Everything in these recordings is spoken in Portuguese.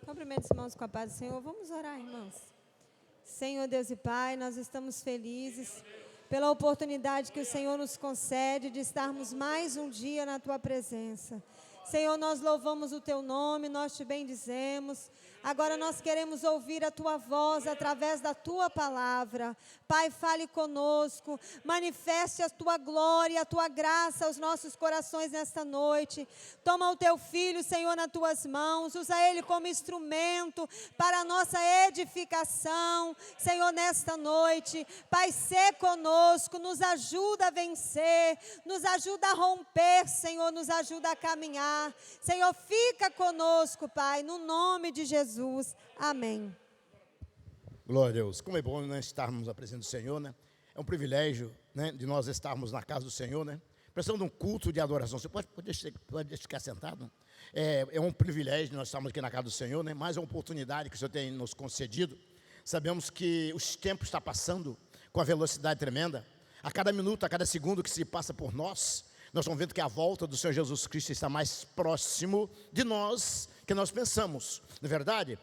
Cumprimente os irmãos com a paz do Senhor. Vamos orar, irmãos. Senhor Deus e Pai, nós estamos felizes pela oportunidade que o Senhor nos concede de estarmos mais um dia na Tua presença. Senhor, nós louvamos o Teu nome, nós Te bendizemos. Agora nós queremos ouvir a Tua voz através da Tua palavra. Pai, fale conosco, manifeste a Tua glória, a Tua graça aos nossos corações nesta noite. Toma o Teu Filho, Senhor, nas Tuas mãos, usa Ele como instrumento para a nossa edificação, Senhor, nesta noite. Pai, sê conosco, nos ajuda a vencer, nos ajuda a romper, Senhor, nos ajuda a caminhar. Senhor, fica conosco, Pai, no nome de Jesus. Amém. Glória a Deus. Como é bom nós estarmos na presença do Senhor, né? É um privilégio, né, de nós estarmos na casa do Senhor, né? Precisamos de um culto de adoração. Você pode ficar sentado? É um privilégio nós estarmos aqui na casa do Senhor, né? Mais uma oportunidade que o Senhor tem nos concedido. Sabemos que os tempos estão passando com a velocidade tremenda. A cada minuto, a cada segundo que se passa por nós estamos vendo que a volta do Senhor Jesus Cristo está mais próximo de nós que nós pensamos. Na verdade,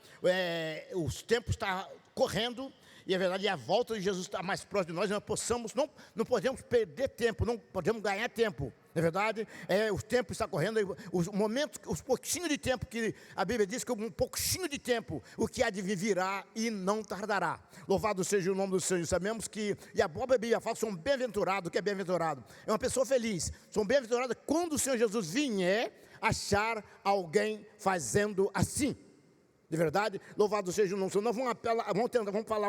os tempos estão correndo e, a verdade, a volta de Jesus está mais próximo de nós. Não podemos perder tempo, não podemos ganhar tempo. Na verdade, o tempo está correndo, os pouquinho de tempo que a Bíblia diz que um pouquinho de tempo, o que há de vir virá e não tardará. Louvado seja o nome do Senhor. Sabemos que, e a própria Bíblia fala, sou um bem-aventurado. O que é bem-aventurado? É uma pessoa feliz. Sou um bem-aventurado quando o Senhor Jesus vier achar alguém fazendo assim. De verdade, louvado seja o nome do Senhor. Nós vamos falar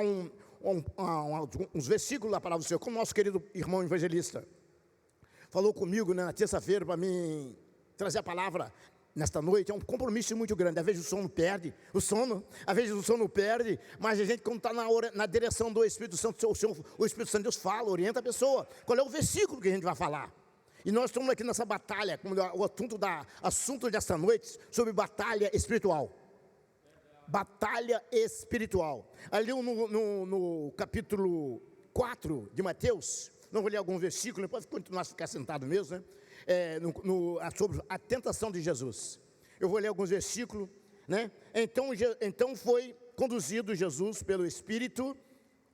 uns versículos da palavra do Senhor, como nosso querido irmão evangelista falou comigo, né, na terça-feira para mim trazer a palavra nesta noite. É um compromisso muito grande. Às vezes o sono perde, mas a gente, quando está na direção do Espírito Santo, o Espírito Santo Deus fala, orienta a pessoa. Qual é o versículo que a gente vai falar? E nós estamos aqui nessa batalha, como o assunto desta noite, sobre batalha espiritual. Batalha espiritual. Ali no capítulo 4 de Mateus, não vou ler algum versículo, pode continuar a ficar sentado mesmo, né? Sobre a tentação de Jesus. Eu vou ler alguns versículos, né? Então foi conduzido Jesus pelo Espírito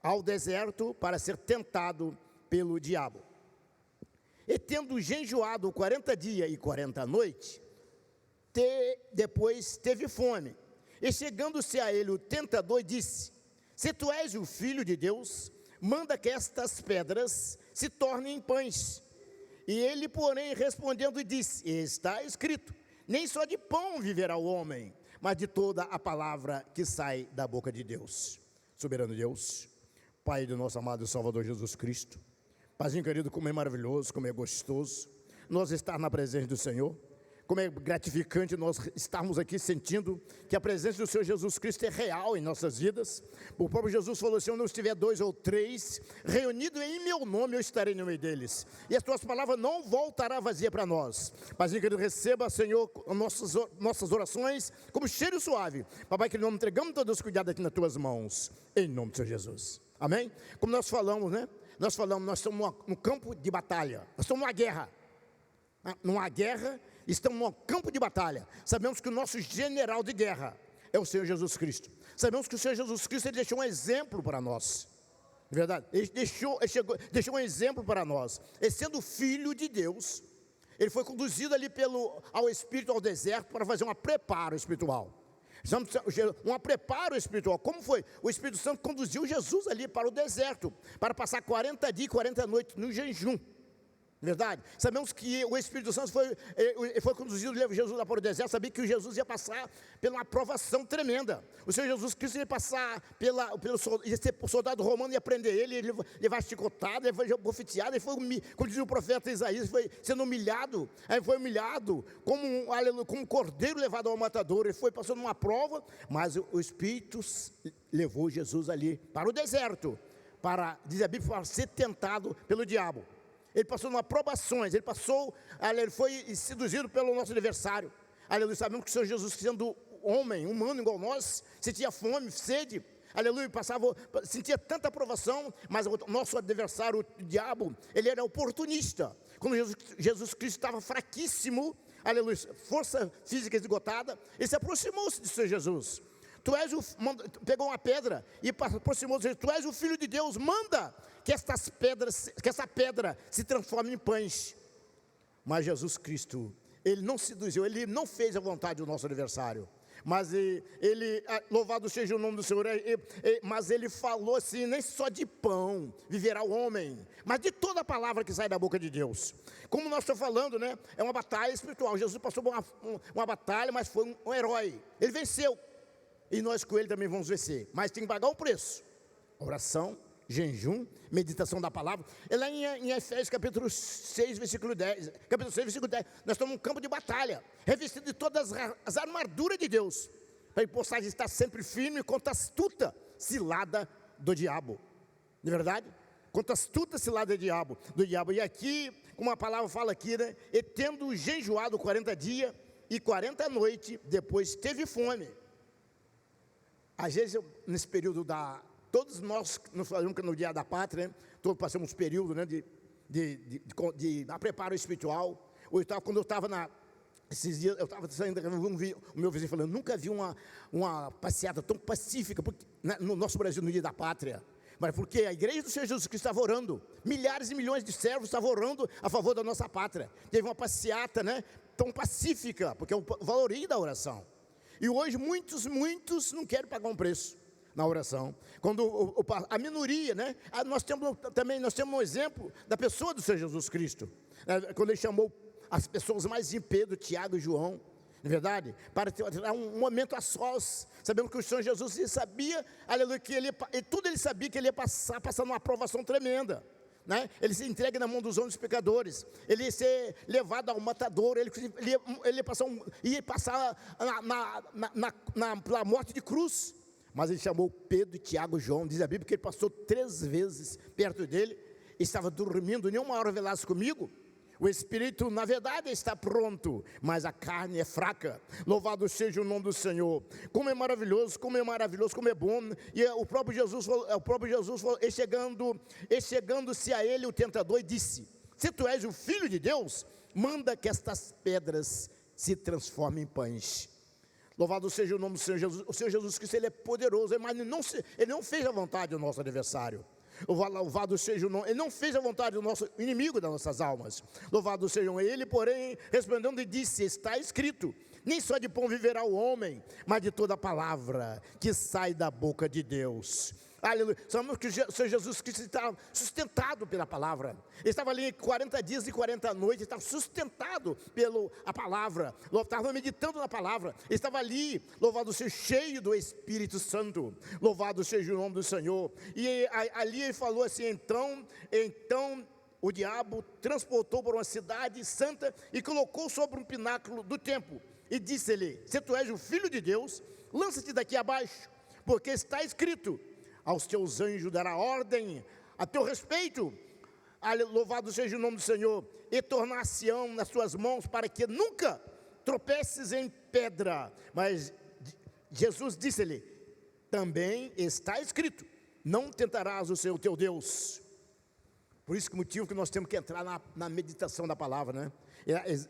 ao deserto para ser tentado pelo diabo. E tendo jejuado 40 dias e 40 noites, depois teve fome. E chegando-se a ele o tentador disse: se tu és o Filho de Deus, manda que estas pedras se tornem pães. E ele, porém, respondendo, disse: está escrito, nem só de pão viverá o homem, mas de toda a palavra que sai da boca de Deus. Soberano Deus, Pai do nosso amado Salvador Jesus Cristo, Paizinho querido, como é maravilhoso, como é gostoso nós estar na presença do Senhor. Como é gratificante nós estarmos aqui sentindo que a presença do Senhor Jesus Cristo é real em nossas vidas. O próprio Jesus falou assim: onde estiver 2 ou 3 reunidos em meu nome, eu estarei no meio deles. E as tuas palavras não voltará vazia para nós. Mas que Ele receba, Senhor, nossas orações como cheiro suave. Papai, que nós entregamos todos os cuidados aqui nas tuas mãos, em nome do Senhor Jesus. Amém? Como nós falamos, né? Nós estamos no campo de batalha. Nós estamos numa guerra. Estamos no campo de batalha. Sabemos que o nosso general de guerra é o Senhor Jesus Cristo. Sabemos que o Senhor Jesus Cristo, Ele deixou um exemplo para nós. De verdade, Ele deixou um exemplo para nós. E sendo Filho de Deus, Ele foi conduzido ali ao Espírito, ao deserto, para fazer um preparo espiritual. Um preparo espiritual. Como foi? O Espírito Santo conduziu Jesus ali para o deserto, para passar 40 dias e 40 noites no jejum. Verdade? Sabemos que o Espírito Santo foi conduzido, levou Jesus lá para o deserto. Sabia que Jesus ia passar pela uma provação tremenda. O Senhor Jesus Cristo ia passar o soldado romano ia prender ele vai chicotada, ele vai bofeteado, ele foi, como dizia o profeta Isaías, foi sendo humilhado. Aí foi humilhado como um cordeiro levado ao matador. Ele foi passando uma prova, mas o Espírito levou Jesus ali para o deserto, diz a Bíblia, para ser tentado pelo diabo. Ele passou numa provações, ele foi seduzido pelo nosso adversário. Aleluia, sabemos que o Senhor Jesus, sendo homem, humano igual nós, sentia fome, sede, aleluia, sentia tanta provação, mas o nosso adversário, o diabo, ele era oportunista. Quando Jesus Cristo estava fraquíssimo, aleluia, força física esgotada, ele se aproximou-se de Senhor Jesus. pegou uma pedra e aproximou, disse: tu és o Filho de Deus, manda que essa pedra se transforme em pães. Mas Jesus Cristo, ele não seduziu, ele não fez a vontade do nosso adversário. Mas louvado seja o nome do Senhor, mas ele falou assim: nem só de pão viverá o homem, mas de toda a palavra que sai da boca de Deus. Como nós estamos falando, né? É uma batalha espiritual. Jesus passou por uma batalha, mas foi um herói. Ele venceu, e nós com ele também vamos vencer, mas tem que pagar o preço: oração, jejum, meditação da palavra. É lá em Efésios capítulo 6, versículo 10. Capítulo 6, versículo 10. Nós estamos num campo de batalha, revestido de todas as armaduras de Deus, para que possais estar sempre firme contra a astuta cilada do diabo. De verdade? Contra a astuta cilada do diabo. E aqui, como a palavra fala aqui, né? E tendo jejuado 40 dias e 40 noites, depois teve fome. Às vezes, nesse período todos nós nos falamos que no dia da pátria, né, todos passamos período, né, de preparo espiritual. Quando eu estava esses dias, eu estava saindo, o meu vizinho falando: nunca vi uma passeata tão pacífica no nosso Brasil no dia da pátria. Mas porque a igreja do Senhor Jesus Cristo estava orando, milhares e milhões de servos estavam orando a favor da nossa pátria. Teve uma passeata, né, tão pacífica, porque é o valorio da oração. E hoje muitos não querem pagar um preço na oração. Quando a minoria, né? Nós temos um exemplo da pessoa do Senhor Jesus Cristo, quando ele chamou as pessoas mais em Pedro, Tiago e João, não é verdade? Para ter um momento a sós. Sabemos que o Senhor Jesus, ele sabia, aleluia, que tudo ele sabia que ele ia passar numa aprovação tremenda, né? Ele se entrega na mão dos homens pecadores, ele ia ser levado ao matador, ele ia passar na morte de cruz. Mas ele chamou Pedro, Tiago e João. Diz a Bíblia que ele passou 3 vezes perto dele, estava dormindo. Nenhuma hora velasse comigo. O espírito, na verdade, está pronto, mas a carne é fraca. Louvado seja o nome do Senhor. Como é maravilhoso, como é bom. E o próprio Jesus falou, chegando-se a ele o tentador, e disse: se tu és o Filho de Deus, manda que estas pedras se transformem em pães. Louvado seja o nome do Senhor Jesus. O Senhor Jesus Cristo, ele é poderoso, mas ele não fez a vontade do nosso adversário. Louvado seja o nome. Ele não fez a vontade do nosso inimigo das nossas almas. Louvado seja ele, porém, respondendo e disse: está escrito, nem só de pão viverá o homem, mas de toda a palavra que sai da boca de Deus. Aleluia. Sabemos que o Senhor Jesus Cristo estava sustentado pela palavra. Ele estava ali 40 dias e 40 noites, estava sustentado pela palavra, estava meditando na palavra. Ele estava ali, louvado seja, cheio do Espírito Santo. Louvado seja o nome do Senhor. E ali ele falou assim: então o diabo transportou para uma cidade santa e colocou sobre um pináculo do templo. E disse-lhe: se tu és o Filho de Deus, lança-te daqui abaixo, porque está escrito: aos teus anjos dará ordem a teu respeito. Louvado seja o nome do Senhor. E tornar-se-ão nas tuas mãos, para que nunca tropeces em pedra. Mas Jesus disse-lhe: também está escrito: não tentarás o Senhor teu Deus. Por isso que o motivo que nós temos que entrar na meditação da palavra, né?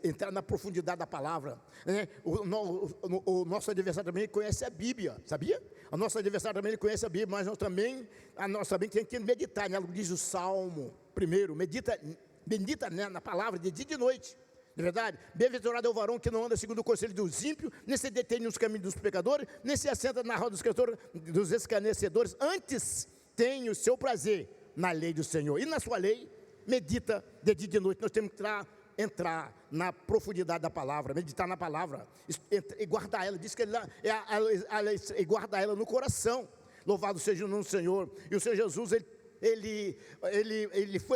Entrar na profundidade da palavra, né? O nosso adversário também conhece a Bíblia, sabia? O nosso adversário também conhece a Bíblia, mas nós também temos que meditar nela. Diz o Salmo primeiro: medita na palavra de dia e de noite. De verdade, bem-aventurado é o varão que não anda segundo o conselho dos ímpios, nem se detém nos caminhos dos pecadores, nem se assenta na roda dos escarnecedores. Antes tem o seu prazer na lei do Senhor, e na sua lei medita de dia e de noite. Nós temos que entrar na profundidade da palavra, meditar na palavra e guardar ela. Diz que ele guarda ela no coração. Louvado seja o nome do Senhor. E o Senhor Jesus,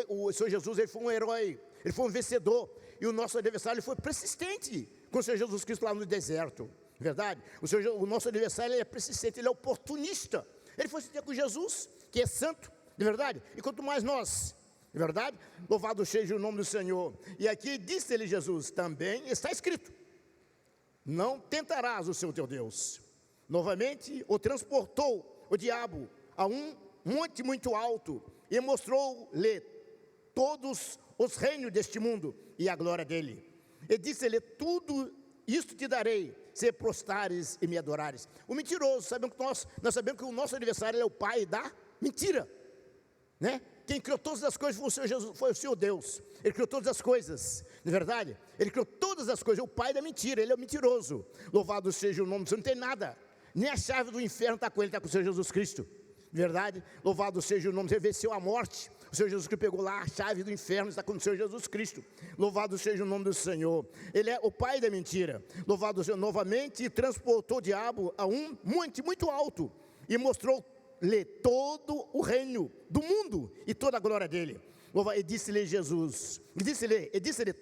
o Senhor Jesus, ele foi um herói, ele foi um vencedor. E o nosso adversário, ele foi persistente com o Senhor Jesus Cristo lá no deserto. Verdade? O nosso adversário, ele é persistente, ele é oportunista. Ele foi se ter com Jesus, que é santo, de verdade. E quanto mais nós, de verdade, louvado seja o nome do Senhor. E aqui disse-lhe Jesus: também está escrito: não tentarás o Senhor teu Deus. Novamente o transportou o diabo a um monte muito alto e mostrou-lhe todos os reinos deste mundo e a glória dele. E disse-lhe: tudo isto te darei, se prostrares e me adorares. O mentiroso, nós sabemos que o nosso adversário é o pai da mentira, né? Quem criou todas as coisas foi o Senhor Jesus, foi o Senhor Deus. Ele criou todas as coisas, não é verdade? Ele criou todas as coisas, é o pai da mentira, ele é o mentiroso. Louvado seja o nome do Senhor, não tem nada, nem a chave do inferno está com ele, está com o Senhor Jesus Cristo, verdade? Louvado seja o nome do Senhor, venceu a morte. O Senhor Jesus que pegou lá a chave do inferno está com o Senhor Jesus Cristo. Louvado seja o nome do Senhor. Ele é o pai da mentira. Louvado seja novamente, e transportou o diabo a um monte muito alto e mostrou-lhe todo o reino do mundo e toda a glória dele. E disse-lhe Jesus,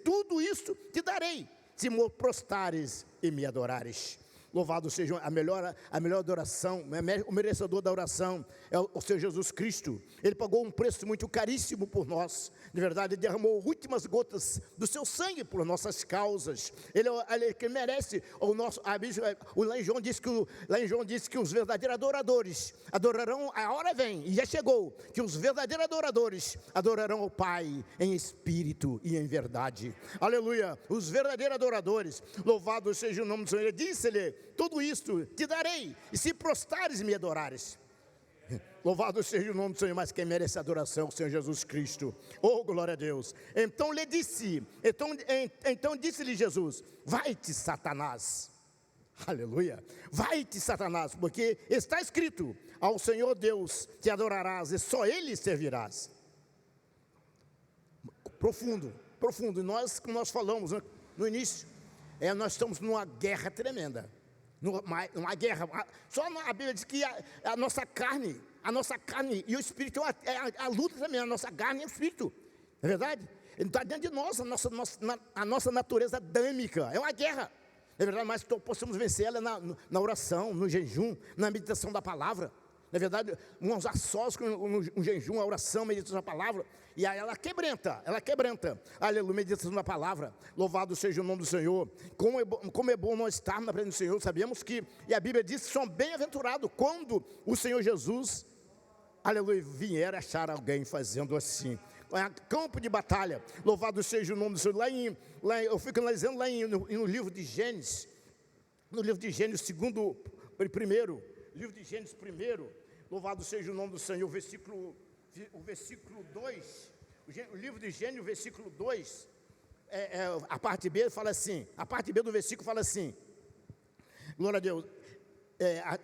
tudo isso te darei, se me prostrares e me adorares. Louvado seja a melhor adoração, o merecedor da oração é o Senhor Jesus Cristo. Ele pagou um preço muito caríssimo por nós, de verdade, ele derramou últimas gotas do seu sangue por nossas causas. Ele que merece o nosso. Lá em João diz que os verdadeiros adoradores adorarão, a hora vem, e já chegou, que os verdadeiros adoradores adorarão o Pai em espírito e em verdade. Aleluia, os verdadeiros adoradores, louvado seja o nome do Senhor. Ele disse-lhe, tudo isto te darei, e se prostrares e me adorares. Louvado seja o nome do Senhor, mas quem merece adoração é o Senhor Jesus Cristo. Oh, glória a Deus. Então disse-lhe Jesus, vai-te, Satanás. Aleluia, vai-te, Satanás, porque está escrito, ao Senhor Deus te adorarás e só Ele servirás. Profundo, e nós, como nós falamos no início, nós estamos numa guerra tremenda, numa guerra. Só a Bíblia diz que a nossa carne e o espírito é a luta também, a nossa carne e o espírito, não é verdade? Ele está dentro de nós, a nossa natureza adâmica, é uma guerra, não é verdade? Mas possamos vencer ela na oração, no jejum, na meditação da palavra. Na verdade, uns a sós com um jejum, a oração, a meditação da palavra, e aí ela quebranta, aleluia, meditação da palavra, louvado seja o nome do Senhor. Como é bom nós estarmos na presença do Senhor. Sabemos que, e a Bíblia diz que são bem-aventurados quando o Senhor Jesus, aleluia, vier achar alguém fazendo assim. Campo de batalha, louvado seja o nome do Senhor. Eu fico analisando no livro de Gênesis, primeiro, livro de Gênesis primeiro, louvado seja o nome do Senhor, o versículo 2, o livro de Gênesis, o versículo 2, a parte B fala assim, a parte B do versículo fala assim, glória a Deus,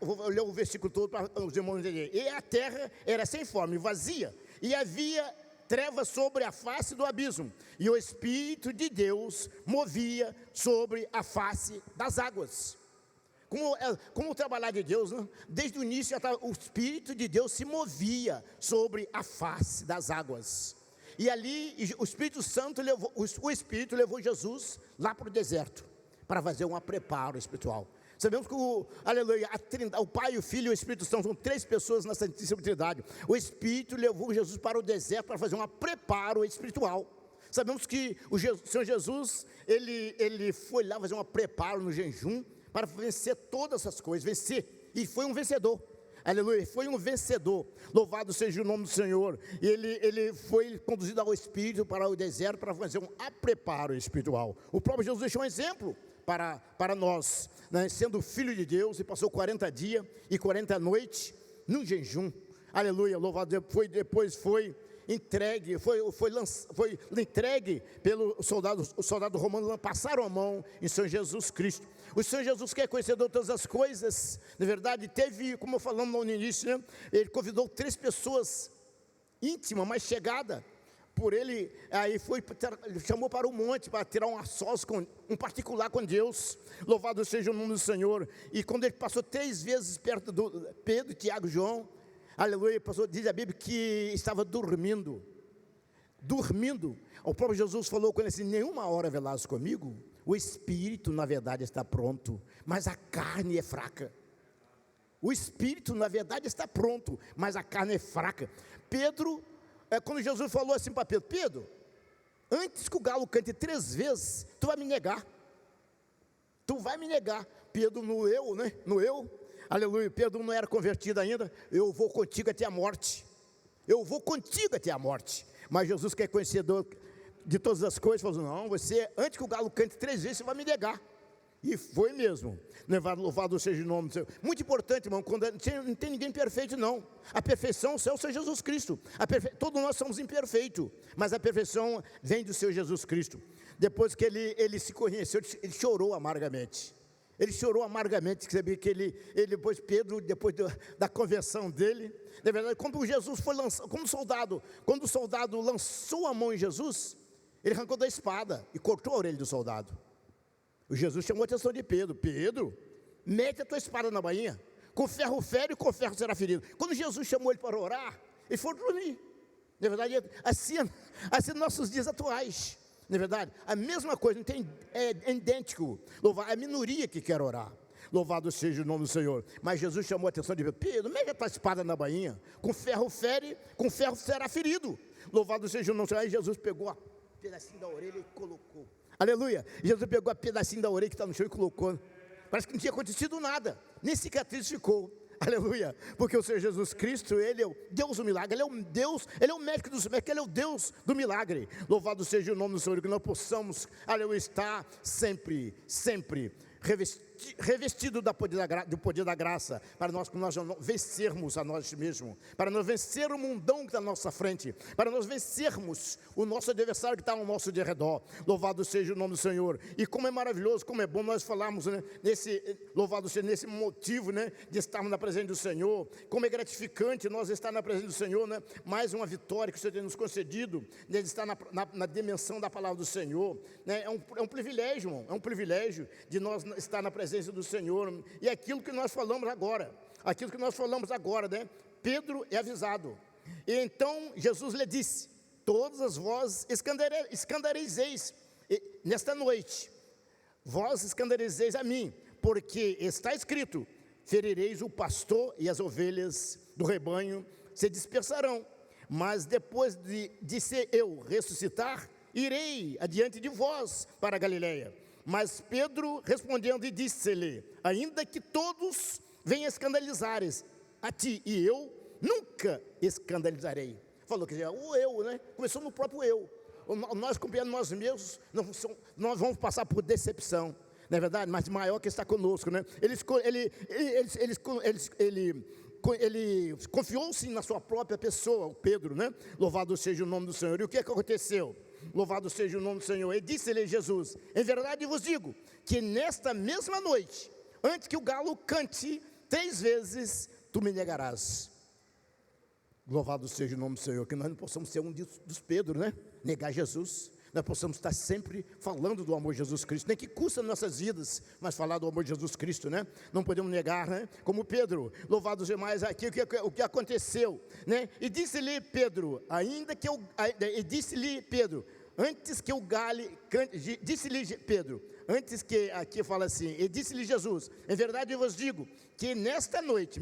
vou ler o versículo todo para os irmãos entenderem. E a terra era sem forma e vazia, e havia trevas sobre a face do abismo, e o Espírito de Deus movia sobre a face das águas. Como o trabalhar de Deus, né? Desde o início o Espírito de Deus se movia sobre a face das águas. E ali o Espírito Santo levou Jesus lá para o deserto, para fazer um preparo espiritual. Sabemos que o Pai, o Filho e o Espírito Santo são três pessoas na Santíssima Trindade. O Espírito levou Jesus para o deserto para fazer um preparo espiritual. Sabemos que o Senhor Jesus, ele foi lá fazer um preparo no jejum, para vencer todas essas coisas, e foi um vencedor, aleluia, foi um vencedor, louvado seja o nome do Senhor. E ele foi conduzido ao Espírito para o deserto, para fazer um preparo espiritual. O próprio Jesus deixou um exemplo para nós, né, sendo filho de Deus, e passou 40 dias e 40 noites, no jejum, aleluia, louvado, depois foi entregue, foi entregue pelo soldado romano, passaram a mão em Senhor Jesus Cristo. O Senhor Jesus, que é conhecedor de todas as coisas, na verdade, como falamos no início, né, ele convidou 3 pessoas íntimas, mais chegadas por ele, aí chamou para o monte, para tirar um particular com Deus, louvado seja o nome do Senhor. E quando ele passou 3 vezes perto do Pedro, Tiago e João, aleluia, diz a Bíblia que estava dormindo. O próprio Jesus falou com ele assim: nenhuma hora velaz comigo. O espírito na verdade está pronto, mas a carne é fraca. O espírito na verdade está pronto, mas a carne é fraca. Pedro, quando Jesus falou assim para Pedro: Pedro, antes que o galo cante 3 vezes, tu vai me negar. Pedro no eu, aleluia, Pedro não era convertido ainda. Eu vou contigo até a morte. Mas Jesus, que é conhecedor de todas as coisas, falou: não, você, antes que o galo cante 3 vezes, você vai me negar. E foi mesmo. Louvado seja o nome do Senhor. Muito importante, irmão, quando não tem ninguém perfeito, não. A perfeição, o céu, é o Senhor Jesus Cristo. Todos nós somos imperfeitos, mas a perfeição vem do Senhor Jesus Cristo. Depois que ele se conheceu, ele chorou amargamente. Ele chorou amargamente, sabia que depois Pedro, depois da conversão dele, na verdade, quando Jesus foi lançado, quando o soldado lançou a mão em Jesus, ele arrancou da espada e cortou a orelha do soldado. O Jesus chamou a atenção de Pedro: Pedro, mete a tua espada na bainha, com ferro fere e com ferro será ferido. Quando Jesus chamou ele para orar, ele foi dormir. Na verdade, assim nossos dias atuais. Na verdade, a mesma coisa, é idêntico. É a minoria que quer orar. Louvado seja o nome do Senhor. Mas Jesus chamou a atenção de Pedro: mete a tua espada na bainha, com ferro fere, com ferro será ferido. Louvado seja o nome do Senhor. Aí Jesus pegou um pedacinho da orelha e colocou. Aleluia. Jesus pegou um pedacinho da orelha que está no chão e colocou. Parece que não tinha acontecido nada, nem cicatriz ficou. Aleluia, porque o Senhor Jesus Cristo, Ele é o Deus do milagre, Ele é o Deus, Ele é o médico dos médicos, Ele é o Deus do milagre. Louvado seja o nome do Senhor, que nós possamos, aleluia, estar sempre revestido do poder da graça, para nós vencermos a nós mesmos, para nós vencer o mundão que está à nossa frente, para nós vencermos o nosso adversário que está ao nosso redor. Louvado seja o nome do Senhor. E como é maravilhoso, como é bom nós falarmos, né, louvado seja nesse motivo, né, de estarmos na presença do Senhor. Como é gratificante nós estar na presença do Senhor, né? Mais uma vitória que o Senhor tem nos concedido, né, de estar na dimensão da palavra do Senhor, né? É um privilégio, irmão, é um privilégio de nós estar na presença do Senhor. E aquilo que nós falamos agora, né? Pedro é avisado. E então Jesus lhe disse: todas as vós escandalizeis nesta noite, vós escandalizeis a mim, porque está escrito: ferireis o pastor e as ovelhas do rebanho se dispersarão. Mas depois de ser eu ressuscitar, irei adiante de vós para a Galileia. Mas Pedro respondendo e disse-lhe: ainda que todos venham escandalizares a ti, e eu nunca escandalizarei. Falou que o eu, né? Começou no próprio eu. Nós compreendendo nós mesmos, nós vamos passar por decepção, não é verdade? Mas maior que está conosco, né? Ele confiou-se na sua própria pessoa, o Pedro, né? Louvado seja o nome do Senhor. E o que aconteceu? Louvado seja o nome do Senhor. E disse-lhe Jesus: em verdade vos digo, que nesta mesma noite, antes que o galo cante 3 vezes, tu me negarás. Louvado seja o nome do Senhor. Que nós não possamos ser um dos Pedro, né? Negar Jesus. Nós possamos estar sempre falando do amor de Jesus Cristo, nem que custa nossas vidas, mas falar do amor de Jesus Cristo, né? Não podemos negar, né? Como Pedro, louvado seja mais aqui o que aconteceu, né? E disse-lhe Pedro, antes que o galo cante, disse-lhe Pedro, antes que, aqui fala assim, e disse-lhe Jesus: em verdade eu vos digo, que nesta noite,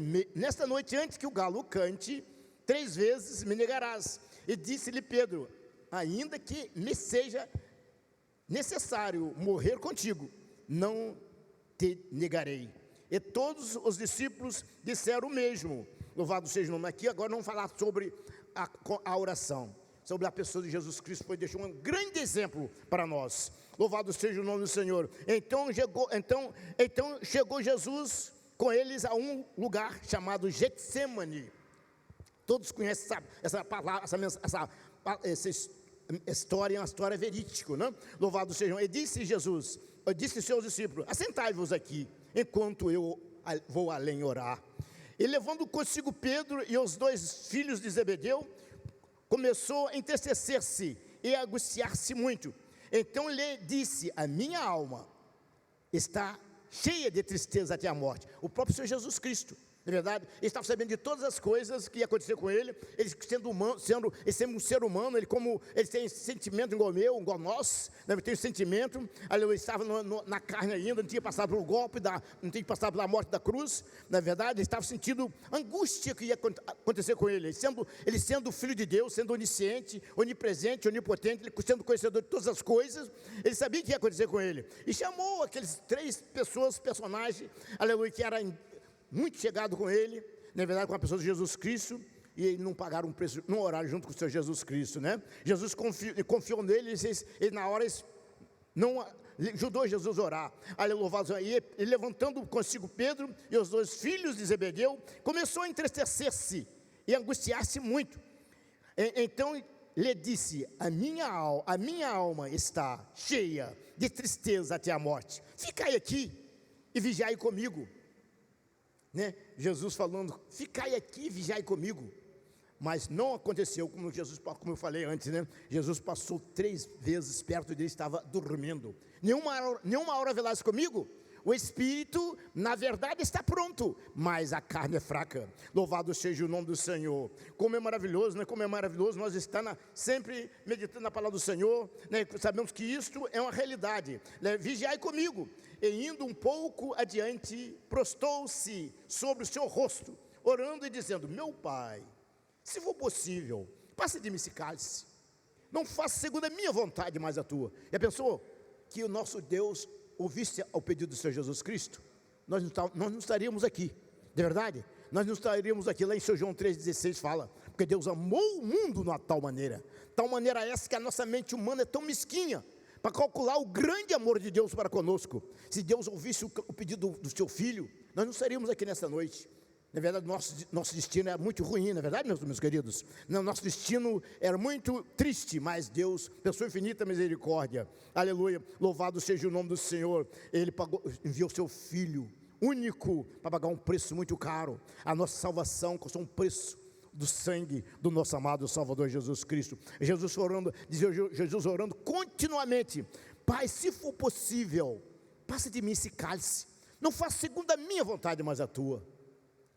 antes que o galo cante, 3 vezes me negarás. E disse-lhe Pedro: ainda que me seja necessário morrer contigo, não te negarei. E todos os discípulos disseram o mesmo. Louvado seja o nome. Aqui agora vamos falar sobre a oração, sobre a pessoa de Jesus Cristo, que deixou um grande exemplo para nós. Louvado seja o nome do Senhor. Então chegou Jesus com eles a um lugar chamado Getsêmani. Todos conhecem essa palavra, essa história é uma história verídica, né? Louvado seja. E disse Jesus, disse aos seus discípulos: assentai-vos aqui, enquanto eu vou além orar. E levando consigo Pedro e os 2 filhos de Zebedeu, começou a entristecer-se e a angustiar-se muito. Então lhe disse: a minha alma está cheia de tristeza até a morte. O próprio Senhor Jesus Cristo, na verdade, ele estava sabendo de todas as coisas que ia acontecer com ele. Ele sendo humano, sendo um ser humano, ele tem sentimento igual meu, igual nós, né? Ele tem sentimento. Ele estava na carne ainda, não tinha passado pelo golpe, não tinha passado pela morte da cruz. Na verdade, ele estava sentindo angústia que ia acontecer com ele. Ele sendo filho de Deus, sendo onisciente, onipresente, onipotente, ele sendo conhecedor de todas as coisas, ele sabia o que ia acontecer com ele. E chamou aqueles 3 personagens, aleluia, que eram muito chegado com ele, na verdade com a pessoa de Jesus Cristo, e não pagaram um preço, não oraram junto com o Senhor Jesus Cristo, né? Jesus confiou nele, e na hora ajudou Jesus a orar. Aleluia, louvado. E levantando consigo Pedro e os 2 filhos de Zebedeu, começou a entristecer-se e angustiar-se muito. Então lhe disse: a minha alma está cheia de tristeza até a morte. Ficai aqui e vigiai comigo. Né? Jesus falando: ficai aqui e vigiai comigo. Mas não aconteceu como eu falei antes, né? Jesus passou 3 vezes perto dele, estava dormindo. Nenhuma hora velaz comigo. O espírito, na verdade, está pronto, mas a carne é fraca. Louvado seja o nome do Senhor. Como é maravilhoso, né? Como é maravilhoso nós estar sempre meditando na palavra do Senhor, né? Sabemos que isto é uma realidade, né? Vigiai comigo. E indo um pouco adiante, prostou-se sobre o seu rosto, orando e dizendo: meu Pai, se for possível, passa de mim esse cálice. Não faça segundo a minha vontade, mas a tua. Já pensou que o nosso Deus ouvisse ao pedido do Senhor Jesus Cristo? Nós não estaríamos aqui, de verdade. Nós não estaríamos aqui. Lá em São João 3,16 fala: porque Deus amou o mundo de uma tal maneira essa que a nossa mente humana é tão mesquinha para calcular o grande amor de Deus para conosco. Se Deus ouvisse o pedido do seu filho, nós não estaríamos aqui nessa noite. Na verdade, nosso destino é muito ruim, na verdade, meus queridos. Não, nosso destino era muito triste, mas Deus, pessoa infinita misericórdia, aleluia, louvado seja o nome do Senhor. Ele enviou seu Filho único para pagar um preço muito caro. A nossa salvação custou um preço do sangue do nosso amado Salvador Jesus Cristo. Jesus orando continuamente: Pai, se for possível, passa de mim esse cálice. Não faça segundo a minha vontade, mas a tua.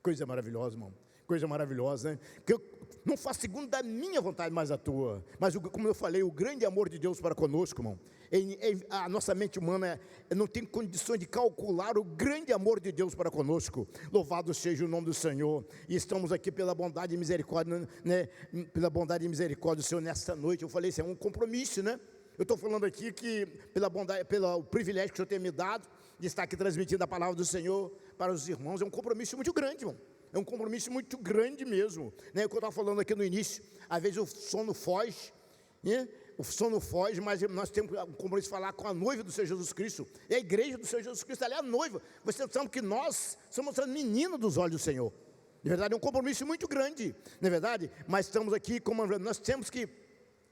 Coisa maravilhosa, irmão. Coisa maravilhosa, né? Que eu não faço segundo a minha vontade, mas a tua. Mas como eu falei, o grande amor de Deus para conosco, irmão. A nossa mente humana não tem condições de calcular o grande amor de Deus para conosco. Louvado seja o nome do Senhor. E estamos aqui pela bondade e misericórdia, né? Pela bondade e misericórdia do Senhor nesta noite. Eu falei, isso é um compromisso, né? Eu estou falando aqui que pela bondade, pelo privilégio que o Senhor tem me dado de estar aqui transmitindo a palavra do Senhor para os irmãos, é um compromisso muito grande, irmão. É um compromisso muito grande mesmo, né? O que eu estava falando aqui no início, às vezes o sono foge, né? O sono foge, mas nós temos um compromisso de falar com a noiva do Senhor Jesus Cristo. É a igreja do Senhor Jesus Cristo, ela é a noiva. Você sabe que nós somos a menina dos olhos do Senhor. De verdade, é um compromisso muito grande, não é verdade? Mas estamos aqui, como nós temos que,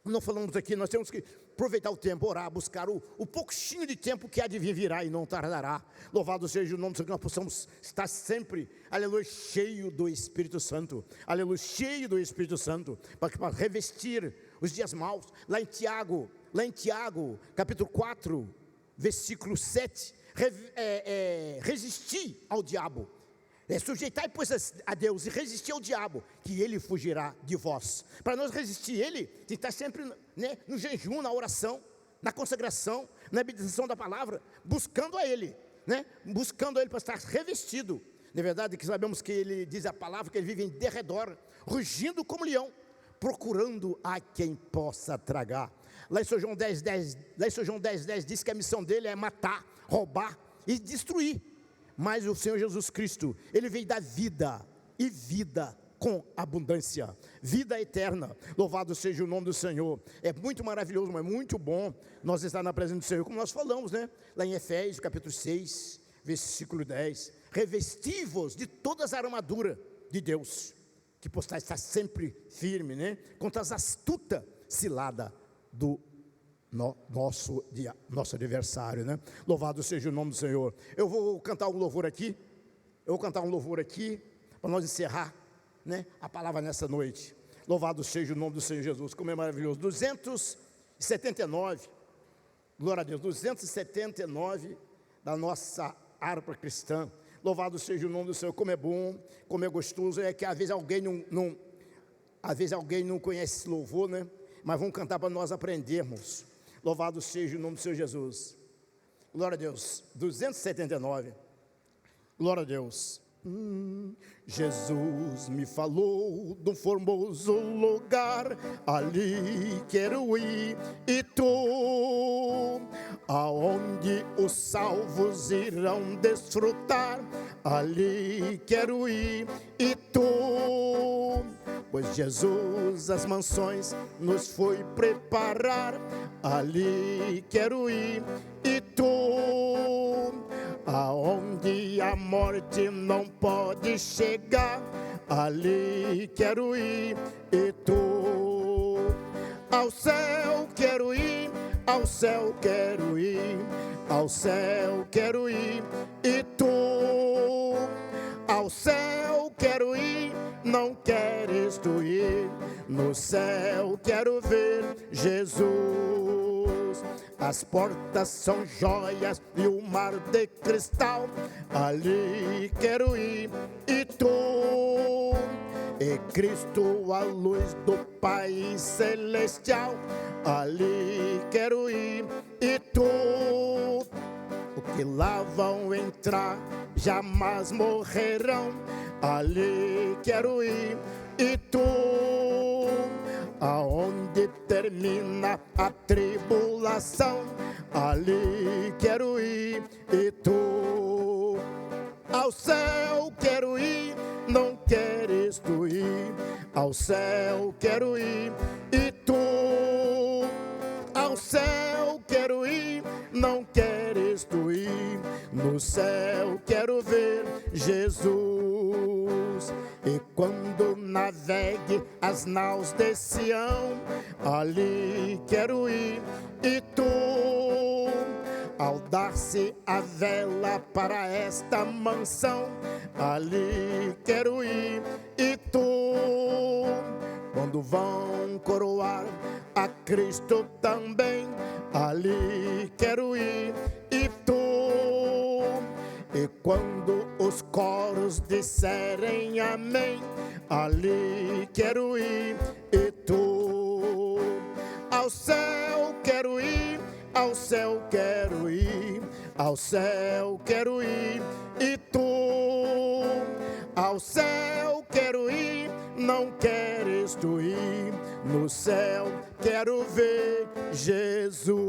não falamos aqui, nós temos que aproveitar o tempo, orar, buscar o pouquinho de tempo que há de vir virá e não tardará. Louvado seja o nome do Senhor, que nós possamos estar sempre, aleluia, cheio do Espírito Santo, aleluia, cheio do Espírito Santo, para revestir os dias maus. Lá em Tiago, capítulo 4, versículo 7, resistir ao diabo. Sujeitai, pois, a Deus e resistir ao diabo, que ele fugirá de vós. Para nós resistir ele, tem que estar sempre, né, no jejum, na oração, na consagração, na meditação da palavra, buscando a ele, né, buscando a ele para estar revestido. Na verdade, que sabemos que ele diz a palavra, que ele vive em derredor, rugindo como leão, procurando a quem possa tragar. Lá em São João 10:10 diz que a missão dele é matar, roubar e destruir. Mas o Senhor Jesus Cristo, ele veio dar vida, e vida com abundância, vida eterna. Louvado seja o nome do Senhor. É muito maravilhoso, mas muito bom nós estar na presença do Senhor, como nós falamos, né? Lá em Efésios capítulo 6, versículo 10, revesti-vos de todas as armaduras de Deus, que possais estar sempre firme, né? Contra as astutas ciladas do nosso adversário, né? Louvado seja o nome do Senhor. Eu vou cantar um louvor aqui, para nós encerrar, né, a palavra nessa noite. Louvado seja o nome do Senhor Jesus, como é maravilhoso. 279, glória a Deus, 279 da nossa harpa cristã. Louvado seja o nome do Senhor, como é bom, como é gostoso. É que às vezes alguém não conhece esse louvor, né? Mas vamos cantar para nós aprendermos. Louvado seja o nome do Senhor Jesus. Glória a Deus. 279. Glória a Deus. Jesus me falou de um formoso lugar, ali quero ir, e tu, aonde os salvos irão desfrutar, ali quero ir, e tu, pois Jesus as mansões nos foi preparar. Ali quero ir, e tu, aonde a morte não pode chegar. Ali quero ir, e tu, ao céu quero ir, ao céu quero ir, ao céu quero ir, e tu, ao céu quero ir, não queres tu ir, no céu quero ver Jesus. As portas são joias e o mar de cristal, ali quero ir, e tu, e Cristo a luz do Pai celestial, ali quero ir, e tu, o que lá vão entrar jamais morrerão, ali quero ir, e tu, aonde termina a tribulação, ali quero ir, e tu, ao céu quero ir, não queres tu ir, ao céu quero ir, e tu, ao céu quero ir, não queres tu ir, no céu quero ver Jesus. E quando navegue as naus de Sião, ali quero ir, e tu, ao dar-se a vela para esta mansão, ali quero ir, e tu, quando vão coroar a Cristo também, ali quero ir, e tu, e quando os coros disserem amém, ali quero ir, e tu, ao céu quero ir, ao céu quero ir, ao céu quero ir, e tu, ao céu quero ir, não queres tu ir, no céu quero ver Jesus.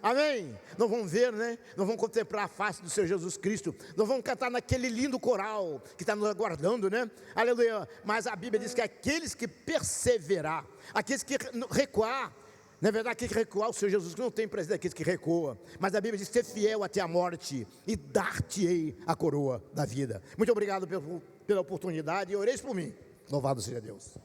Amém? Nós vamos ver, né? Nós vamos contemplar a face do Senhor Jesus Cristo. Nós vamos cantar naquele lindo coral que está nos aguardando, né? Aleluia. Mas a Bíblia diz que aqueles que perseverar, aqueles que recuar, na verdade, aquele que recuar, o Senhor Jesus não tem presente daqueles que recuam. Mas a Bíblia diz: ser fiel até a morte, e dar-te-ei a coroa da vida. Muito obrigado pela oportunidade, e oreis por mim. Louvado seja Deus.